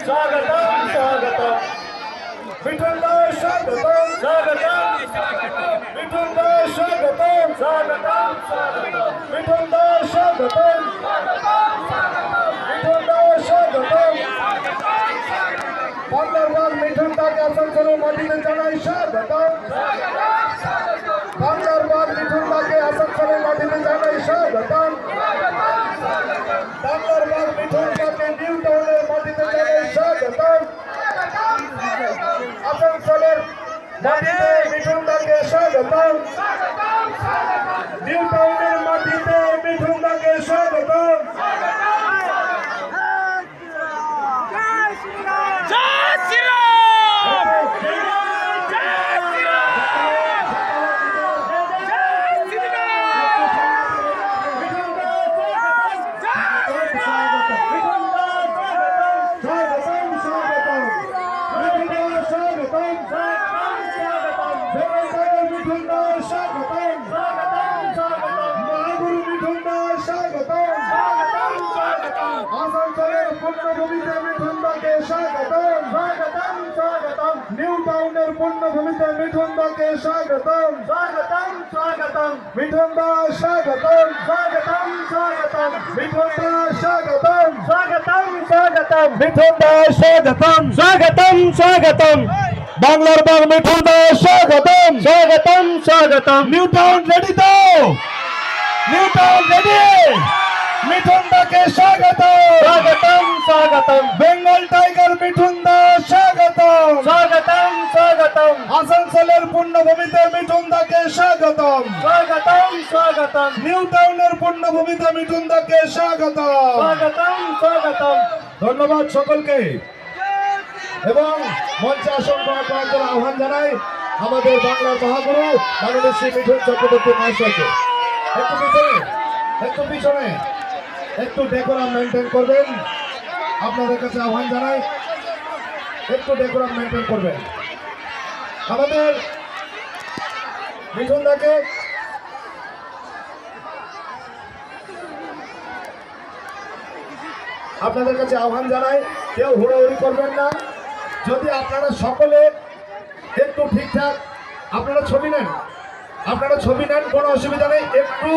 स्वागतम स्वागतम मिठुनदा स्वागतम स्वागतम मिठुनदा स्वागतम स्वागतम मिठुनदा स्वागतम मिठुनदा स्वागतम বাংলার মিঠুনদাকে আসানসোলের মাটিতে জানাই স্বাগতম বাংলার মিঠুনদাকে আসানসোলের মাটিতে জানাই স্বাগতম বাংলার মিঠুনদাকে নিউ টাউনের মাটিতে জানাই স্বাগতম আসানসোলের মাটিতে মিঠুনদাকে স্বাগতম নিউ টাউনের মাটিতে মিঠুনদাকে স্বাগতম নিউ টাউনের পূর্ণভূমিতে মিঠুনদাকে স্বাগতম স্বাগতম স্বাগতম মিঠুনদা স্বাগতম স্বাগতম স্বাগতম মিঠুনদা স্বাগতম স্বাগতম স্বাগতম মিঠুনদা স্বাগতম স্বাগতম স্বাগতম বাংলার বাগ মিঠুনদা স্বাগতম স্বাগতম স্বাগতম নিউ টাউন রেডি তো নিউ টাউন রেডি মিঠুনদাকে স্বাগতম স্বাগতম স্বাগতম বেঙ্গল টাইগার মিঠুনদা স্বাগতম স্বাগতম স্বাগতম আসানসোলের পূর্ণভূমিতে মিঠুনদাকে স্বাগতম স্বাগতম স্বাগতম নিউ টাউনের পূর্ণভূমিতে মিঠুনদাকে স্বাগতম স্বাগতম স্বাগতম ধন্যবাদ সকলকে এবং মঞ্চে আসন গ্রহণ করার জন্য আহ্বান জানাই আমাদের বাংলার মহাগুরু মাননীয় শ্রী মিঠুন চক্রবর্তী মহাশয়কে। একটু পিছনে একটু ডেকোরাম মেনটেন করবেন, আপনাদের কাছে আহ্বান জানাই একটু ডেকোরাম মেনটেন করবেন। আমাদের মিঠুনদাকে আপনাদের কাছে আহ্বান জানাই কেউ হুড়োহুড়ি করবেন না। যদি আপনারা সকলে একটু ঠিকঠাক আপনারা ছবি নেন কোনো অসুবিধা নেই। একটু